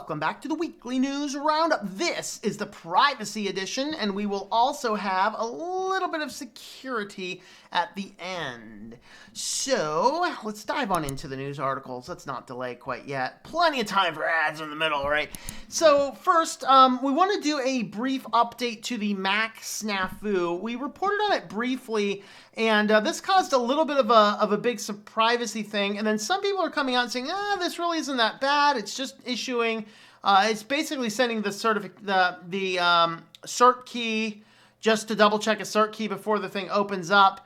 welcome back to the weekly news roundup. This is the privacy edition, and we will also have a little bit of security at the end. So let's dive on into the news articles. Let's not delay quite yet. Plenty of time for ads in the middle, right? So first, we want to do a brief update to the Mac snafu. We reported on it briefly, and this caused a little bit of a big privacy thing. And then some people are coming out and saying, this really isn't that bad. It's just issuing, it's basically sending the cert key just to double check a cert key before the thing opens up.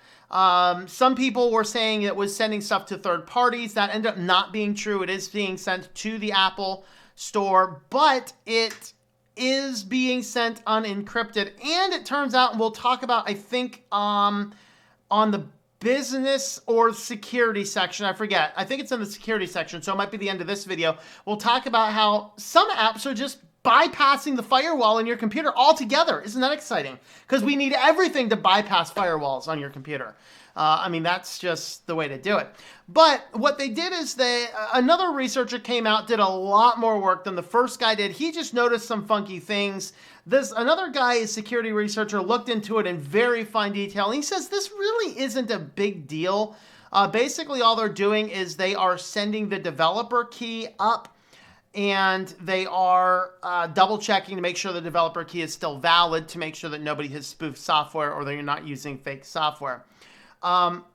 Some people were saying it was sending stuff to third parties. That ended up not being true. It is being sent to the Apple Store, but it is being sent unencrypted. And it turns out, and we'll talk about, I think, on the business or security section, I forget. I think it's in the security section, so it might be the end of this video. We'll talk about how some apps are just bypassing the firewall in your computer altogether. Isn't that exciting? Because we need everything to bypass firewalls on your computer. I mean, that's just the way to do it. But what they did is another researcher came out, did a lot more work than the first guy did. He just noticed some funky things. Another guy, a security researcher, looked into it in very fine detail. And he says this really isn't a big deal. Basically, all they're doing is they are sending the developer key up, and they are double checking to make sure the developer key is still valid, to make sure that nobody has spoofed software or that you're not using fake software.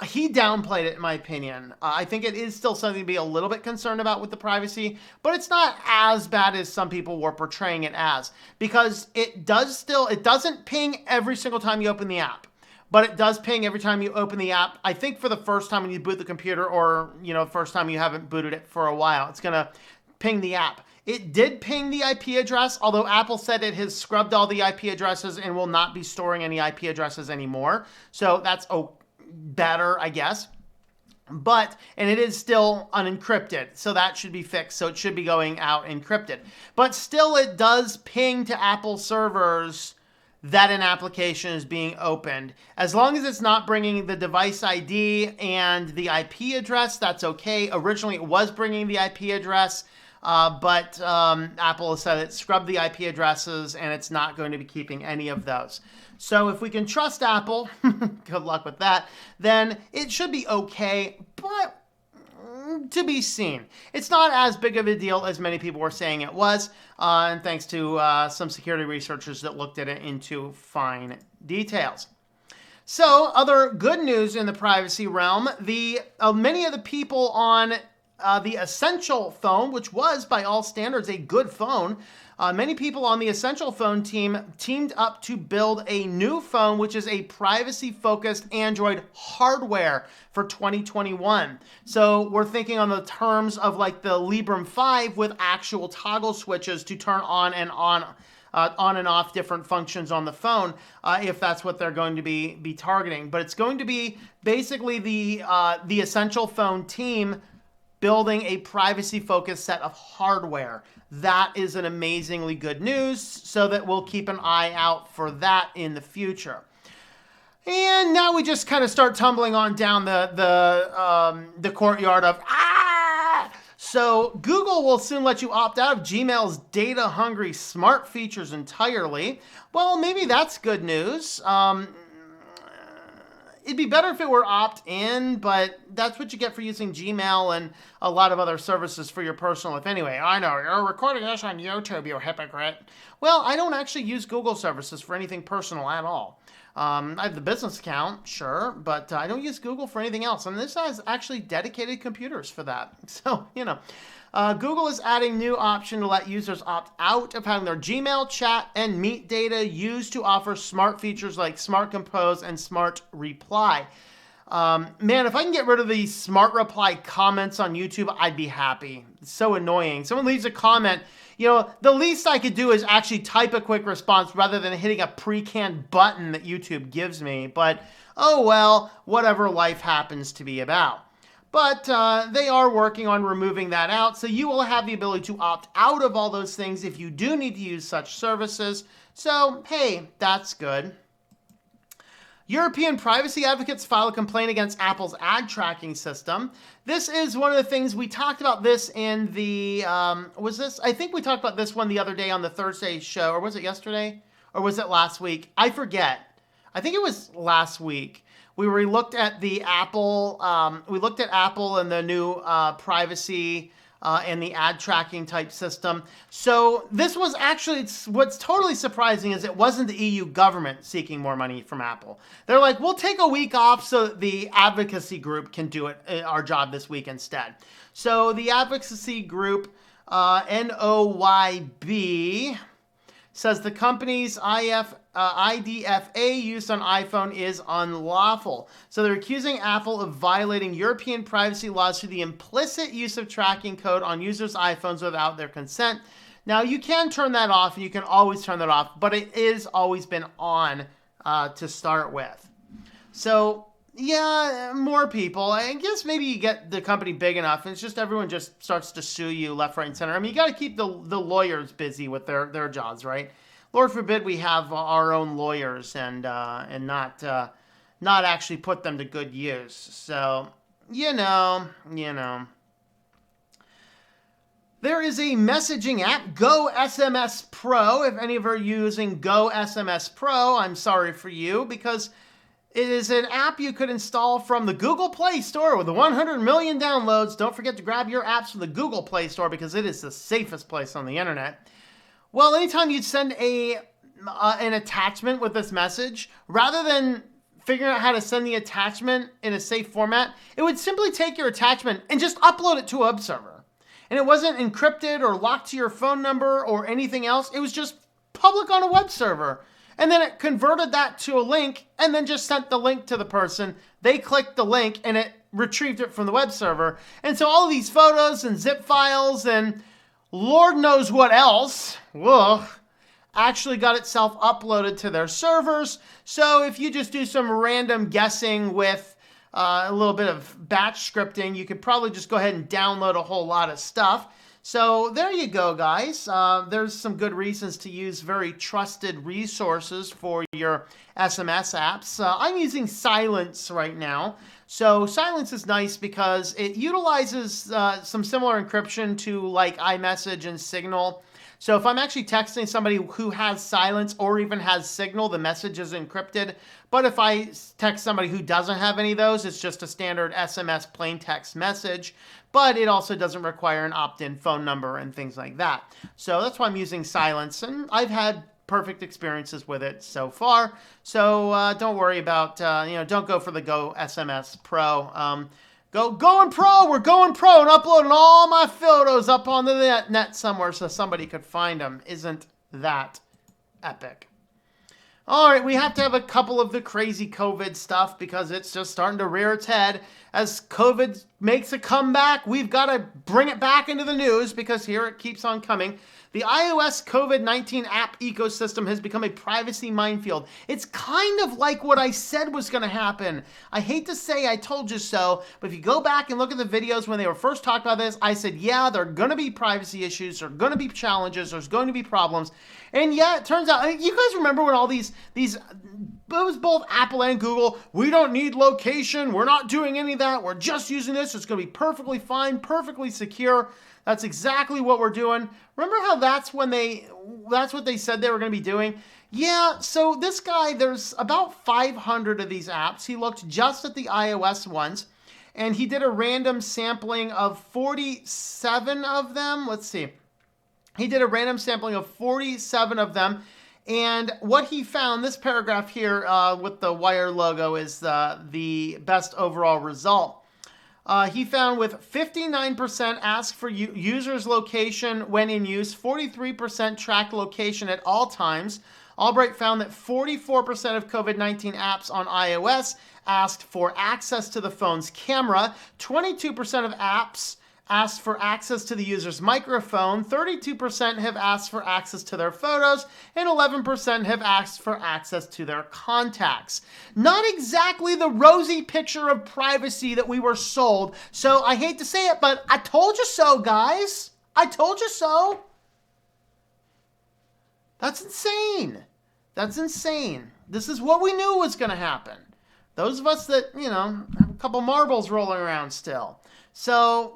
He downplayed it, in my opinion. I think it is still something to be a little bit concerned about with the privacy, but it's not as bad as some people were portraying it as, because it doesn't ping every single time you open the app, but it does ping every time you open the app. I think for the first time when you boot the computer, or, first time you haven't booted it for a while, it's going to ping the app. It did ping the IP address, although Apple said it has scrubbed all the IP addresses and will not be storing any IP addresses anymore. So that's better, I guess. And it is still unencrypted, so that should be fixed. So it should be going out encrypted. But still, it does ping to Apple servers that an application is being opened. As long as it's not bringing the device ID and the IP address, that's okay. Originally, it was bringing the IP address, but Apple has said it scrubbed the IP addresses, and it's not going to be keeping any of those. So if we can trust Apple, good luck with that, then it should be okay, but to be seen. It's not as big of a deal as many people were saying it was, and thanks to some security researchers that looked at it into fine details. So, other good news in the privacy realm, many of the people on the Essential phone, which was by all standards a good phone, many people on the Essential phone team teamed up to build a new phone, which is a privacy-focused Android hardware for 2021. So we're thinking on the terms of like the Librem 5 with actual toggle switches to turn on and off different functions on the phone, if that's what they're going to be targeting. But it's going to be basically the Essential phone team building a privacy-focused set of hardware. That is an amazingly good news, so that we'll keep an eye out for that in the future. And now we just kind of start tumbling on down the courtyard of So Google will soon let you opt out of Gmail's data-hungry smart features entirely. Well, maybe that's good news. It'd be better if it were opt-in, but that's what you get for using Gmail and a lot of other services for your personal life anyway. I know, you're recording this on YouTube, you hypocrite. Well, I don't actually use Google services for anything personal at all. I have the business account, sure, but I don't use Google for anything else. And this has actually dedicated computers for that. So, Google is adding new option to let users opt out of having their Gmail, chat, and Meet data used to offer smart features like Smart Compose and Smart Reply. Man, if I can get rid of these Smart Reply comments on YouTube, I'd be happy. It's so annoying. Someone leaves a comment, the least I could do is actually type a quick response rather than hitting a pre-canned button that YouTube gives me. But, oh well, whatever life happens to be about. But they are working on removing that out, so you will have the ability to opt out of all those things if you do need to use such services. So, hey, that's good. European privacy advocates file a complaint against Apple's ad tracking system. This is one of the things we talked about this in the, I think we talked about this one the other day on the Thursday show, or was it yesterday? Or was it last week? I forget. I think it was last week. We looked at the Apple, and the new privacy and the ad tracking type system. So this was actually, what's totally surprising is it wasn't the EU government seeking more money from Apple. They're like, we'll take a week off so that the advocacy group can do our job this week instead. So the advocacy group, NOYB, says the company's IDFA used on iPhone is unlawful. So they're accusing Apple of violating European privacy laws through the implicit use of tracking code on users' iPhones without their consent. Now, you can turn that off, and you can always turn that off, but it is always been on to start with. So, yeah, more people. I guess maybe you get the company big enough, and it's just everyone just starts to sue you left, right, and center. I mean, you got to keep the lawyers busy with their jobs, right? Lord forbid we have our own lawyers and not actually put them to good use. So, you know. There is a messaging app, Go SMS Pro. If any of you are using Go SMS Pro, I'm sorry for you, because it is an app you could install from the Google Play Store with 100 million downloads. Don't forget to grab your apps from the Google Play Store because it is the safest place on the internet. Well, anytime you send an attachment with this message, rather than figuring out how to send the attachment in a safe format, it would simply take your attachment and just upload it to a web server. And it wasn't encrypted or locked to your phone number or anything else. It was just public on a web server. And then it converted that to a link and then just sent the link to the person. They clicked the link and it retrieved it from the web server. And so all of these photos and zip files and Lord knows what else, actually got itself uploaded to their servers. So if you just do some random guessing with a little bit of batch scripting, you could probably just go ahead and download a whole lot of stuff. So there you go, guys. There's some good reasons to use very trusted resources for your SMS apps. I'm using Silence right now. So Silence is nice because it utilizes some similar encryption to like iMessage and Signal. So if I'm actually texting somebody who has Silence or even has Signal, the message is encrypted. But if I text somebody who doesn't have any of those, it's just a standard SMS plain text message. But it also doesn't require an opt-in phone number and things like that. So that's why I'm using Silence, and I've had perfect experiences with it so far. So don't worry about, don't go for the Go SMS Pro. Going pro, we're going pro and uploading all my photos up on the net somewhere so somebody could find them. Isn't that epic? All right, we have to have a couple of the crazy COVID stuff because it's just starting to rear its head. As COVID makes a comeback, we've got to bring it back into the news because here it keeps on coming. The iOS COVID-19 app ecosystem has become a privacy minefield. It's kind of like what I said was going to happen. I hate to say I told you so, but if you go back and look at the videos when they were first talking about this, I said, yeah, there are going to be privacy issues, there are going to be challenges, there's going to be problems. And yeah, it turns out, you guys remember when all these it was both Apple and Google, we don't need location, we're not doing any of that, we're just using this, it's going to be perfectly fine, perfectly secure. That's exactly what we're doing. Remember how that's what they said they were going to be doing? Yeah, so this guy, there's about 500 of these apps. He looked just at the iOS ones, and he did a random sampling of 47 of them. Let's see. He did a random sampling of 47 of them, and what he found, this paragraph here with the wire logo, is the best overall result. He found with 59% ask for user's location when in use, 43% tracked location at all times. Albright found that 44% of COVID-19 apps on iOS asked for access to the phone's camera, 22% of apps asked for access to the user's microphone, 32% have asked for access to their photos, and 11% have asked for access to their contacts. Not exactly the rosy picture of privacy that we were sold, so I hate to say it, but I told you so, guys. I told you so. That's insane. That's insane. This is what we knew was going to happen. Those of us that, have a couple marbles rolling around still. So,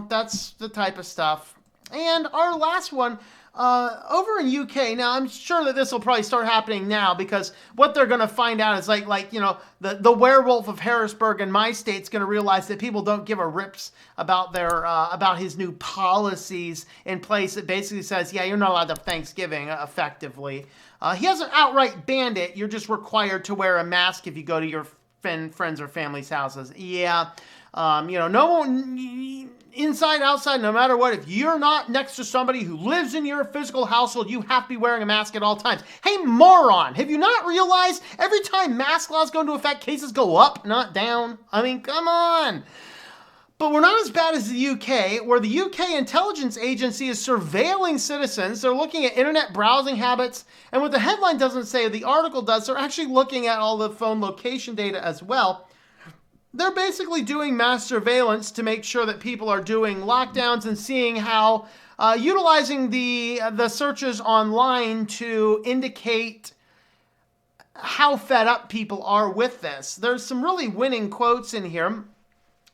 that's the type of stuff. And our last one, over in UK, now I'm sure that this will probably start happening now, because what they're going to find out is the werewolf of Harrisburg in my state's going to realize that people don't give a rips about about his new policies in place that basically says, yeah, you're not allowed to have Thanksgiving effectively. He hasn't outright banned it. You're just required to wear a mask if you go to your friends or family's houses. Yeah. No one, inside, outside, no matter what, if you're not next to somebody who lives in your physical household, you have to be wearing a mask at all times. Hey, moron, have you not realized every time mask laws go into effect, cases go up, not down? I mean, come on. But we're not as bad as the UK, where the UK intelligence agency is surveilling citizens. They're looking at internet browsing habits. And what the headline doesn't say, the article does, they're actually looking at all the phone location data as well. They're basically doing mass surveillance to make sure that people are doing lockdowns and seeing how, utilizing the searches online to indicate how fed up people are with this. There's some really winning quotes in here.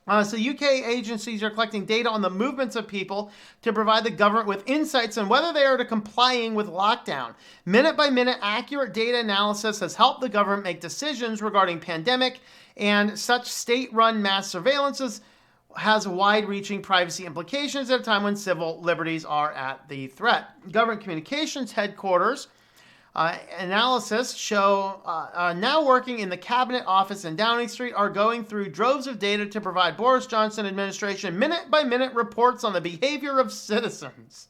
So UK agencies are collecting data on the movements of people to provide the government with insights on whether they are complying with lockdown. Minute-by-minute accurate data analysis has helped the government make decisions regarding pandemic, and such state-run mass surveillances has wide-reaching privacy implications at a time when civil liberties are at the threat. Government Communications Headquarters analysis show now working in the Cabinet Office in Downing Street are going through droves of data to provide Boris Johnson administration minute-by-minute reports on the behavior of citizens.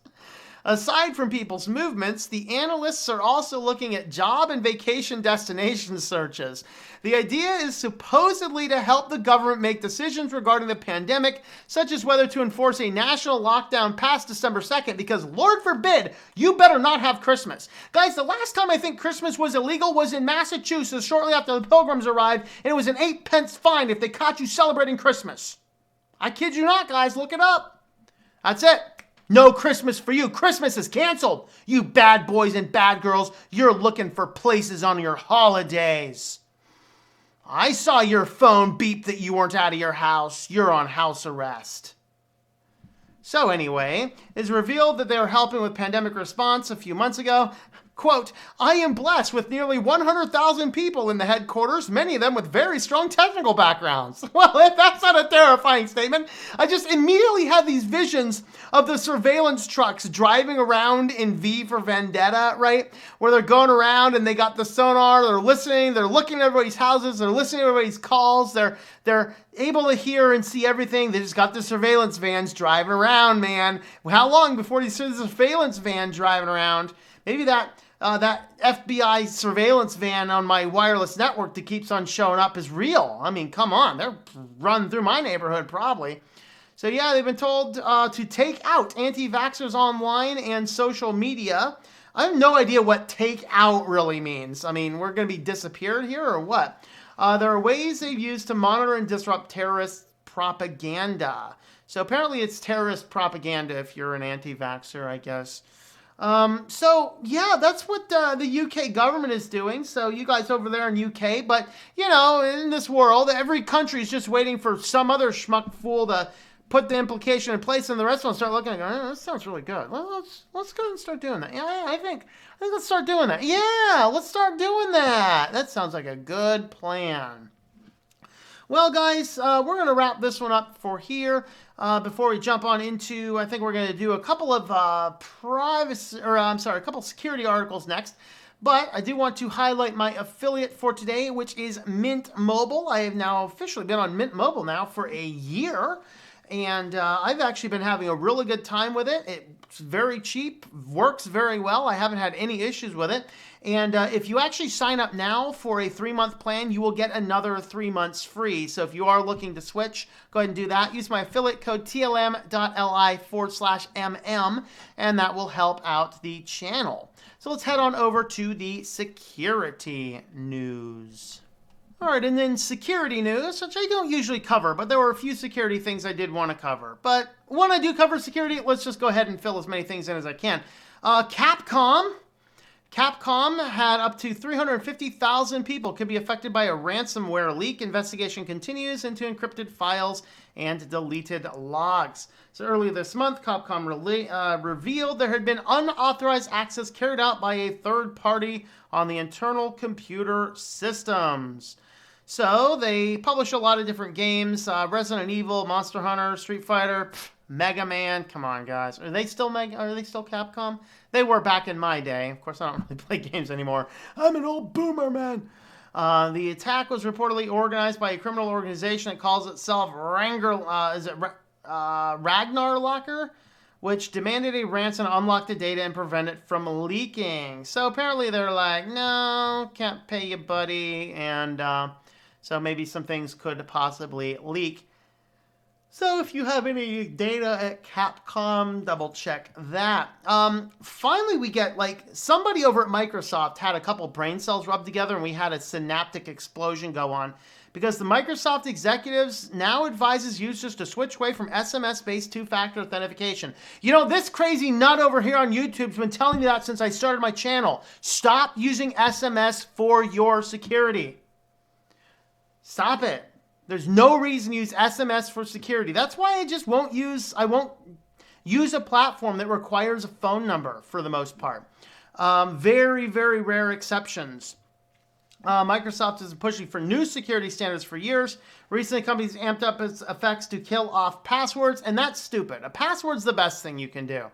Aside from people's movements, the analysts are also looking at job and vacation destination searches. The idea is supposedly to help the government make decisions regarding the pandemic, such as whether to enforce a national lockdown past December 2nd, because Lord forbid, you better not have Christmas. Guys, the last time I think Christmas was illegal was in Massachusetts shortly after the Pilgrims arrived, and it was an 8-pence fine if they caught you celebrating Christmas. I kid you not, guys, look it up. That's it. No Christmas for you. Christmas is canceled. You bad boys and bad girls, you're looking for places on your holidays. I saw your phone beep that you weren't out of your house. You're on house arrest. So anyway, it's revealed that they were helping with pandemic response a few months ago. Quote, I am blessed with nearly 100,000 people in the headquarters, many of them with very strong technical backgrounds. Well, if that's not a terrifying statement, I just immediately had these visions of the surveillance trucks driving around in V for Vendetta, right? Where they're going around and they got the sonar, they're listening, they're looking at everybody's houses, they're listening to everybody's calls, they're able to hear and see everything. They just got the surveillance vans driving around, man. How long before you see the surveillance van driving around? Maybe that FBI surveillance van on my wireless network that keeps on showing up is real. I mean, come on. They're run through my neighborhood probably. So yeah, they've been told to take out anti-vaxxers online and social media. I have no idea what take out really means. I mean, we're going to be disappeared here or what? There are ways they've used to monitor and disrupt terrorist propaganda. So apparently it's terrorist propaganda if you're an anti-vaxxer, I guess. So yeah, that's what the UK government is doing. So you guys over there in UK, but in this world, every country is just waiting for some other schmuck fool to put the implication in place, and the rest of them start looking and going, that sounds really good. Let's go and start doing that. Yeah, I think let's start doing that. Yeah, let's start doing that. That sounds like a good plan. Well, guys, we're going to wrap this one up for here. Before we jump on into, I think we're going to do a couple of a couple security articles next. But I do want to highlight my affiliate for today, which is Mint Mobile. I have now officially been on Mint Mobile now for a year. And I've actually been having a really good time with it. It's very cheap, works very well. I haven't had any issues with it. And if you actually sign up now for a 3-month plan, you will get another 3 months free. So if you are looking to switch, go ahead and do that. Use my affiliate code TLM.li/MM, and that will help out the channel. So let's head on over to the security news. All right, and then security news, which I don't usually cover, but there were a few security things I did want to cover. But when I do cover security, let's just go ahead and fill as many things in as I can. Capcom Capcom had up to 350,000 people could be affected by a ransomware leak. Investigation continues into encrypted files and deleted logs. So earlier this month, Capcom revealed there had been unauthorized access carried out by a third party on the internal computer systems. So they publish a lot of different games, Resident Evil, Monster Hunter, Street Fighter, Mega Man. Come on, guys. Are they still Capcom? They were back in my day. Of course, I don't really play games anymore. I'm an old boomer, man. The attack was reportedly organized by a criminal organization that calls itself Ragnar Locker, which demanded a ransom to unlock the data and prevent it from leaking. So apparently they're like, no, can't pay you, buddy. And so maybe some things could possibly leak. So if you have any data at Capcom, double check that. Finally, we get, like, somebody over at Microsoft had a couple brain cells rubbed together and we had a synaptic explosion go on. Because the Microsoft executives now advises users to switch away from SMS-based two-factor authentication. You know, this crazy nut over here on YouTube's been telling me that since I started my channel. Stop using SMS for your security. Stop it. There's no reason to use SMS for security. That's why I won't use a platform that requires a phone number for the most part. Very, very rare exceptions. Microsoft has been pushing for new security standards for years. Recently, companies amped up its effects to kill off passwords, and that's stupid. A password's the best thing you can do.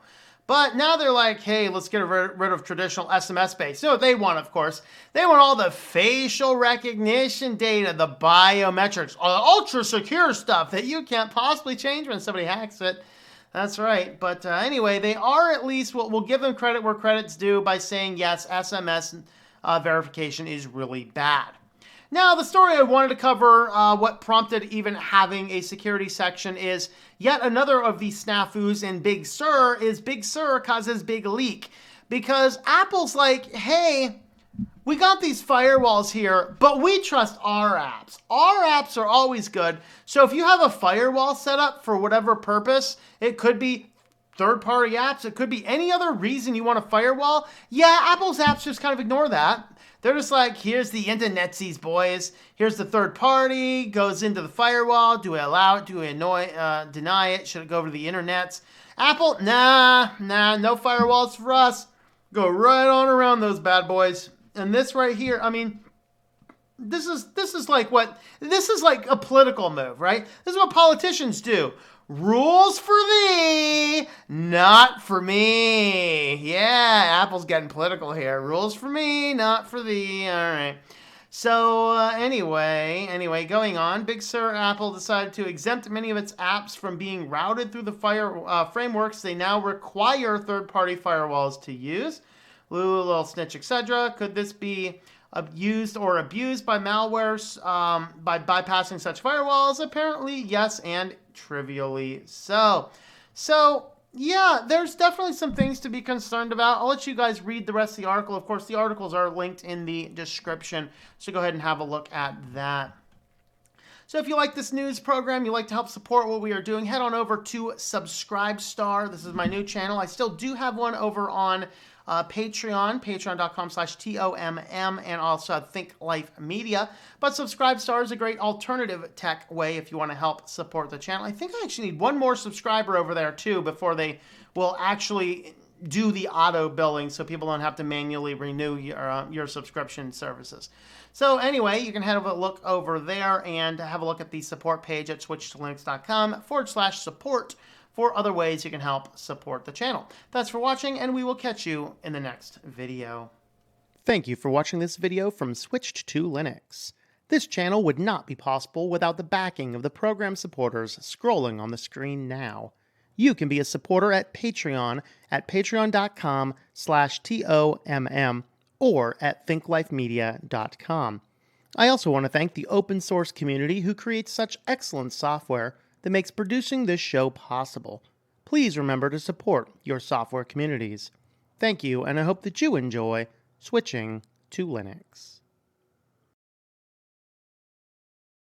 But now they're like, hey, let's get rid of traditional SMS-based. You know what they want, of course? They want all the facial recognition data, the biometrics, all the ultra-secure stuff that you can't possibly change when somebody hacks it. That's right. But anyway, they are at least, we'll give them credit where credit's due by saying, yes, SMS verification is really bad. Now, the story I wanted to cover, what prompted even having a security section, is yet another of these snafus in Big Sur is Big Sur causes big leak. Because Apple's like, hey, we got these firewalls here, but we trust our apps. Our apps are always good. So if you have a firewall set up for whatever purpose, it could be third-party apps, it could be any other reason you want a firewall. Yeah, Apple's apps just kind of ignore that. They're just like, here's the internetsies, boys. Here's the third party, goes into the firewall. Do we allow it? Do we deny it? Should it go over to the internets? Apple, nah, no firewalls for us. Go right on around those bad boys. And this right here, I mean, this is like a political move, right? This is what politicians do. Rules for thee, not for me. Yeah, Apple's getting political here. Rules for me, not for thee. All right. So anyway, going on, Big Sur Apple decided to exempt many of its apps from being routed through the frameworks they now require third-party firewalls to use. Little snitch, etc. Could this be used or abused by malwares by bypassing such firewalls? Apparently, yes, and trivially so. So, yeah, there's definitely some things to be concerned about. I'll let you guys read the rest of the article. Of course, the articles are linked in the description, so go ahead and have a look at that. So if you like this news program, you like to help support what we are doing, head on over to Subscribestar. This is my new channel. I still do have one over on Patreon, patreon.com/TOMM, and also Think Life Media. But Subscribestar is a great alternative tech way if you want to help support the channel. I think I actually need one more subscriber over there too before they will actually do the auto billing so people don't have to manually renew your subscription services. So anyway, you can have a look over there and have a look at the support page at switchedtolinux.com/support for other ways you can help support the channel. Thanks for watching, and we will catch you in the next video. Thank you for watching this video from Switched to Linux. This channel would not be possible without the backing of the program supporters scrolling on the screen now. You can be a supporter at Patreon at patreon.com/TOMM or at thinklifemedia.com. I also want to thank the open source community who creates such excellent software that makes producing this show possible. Please remember to support your software communities. Thank you, and I hope that you enjoy switching to Linux.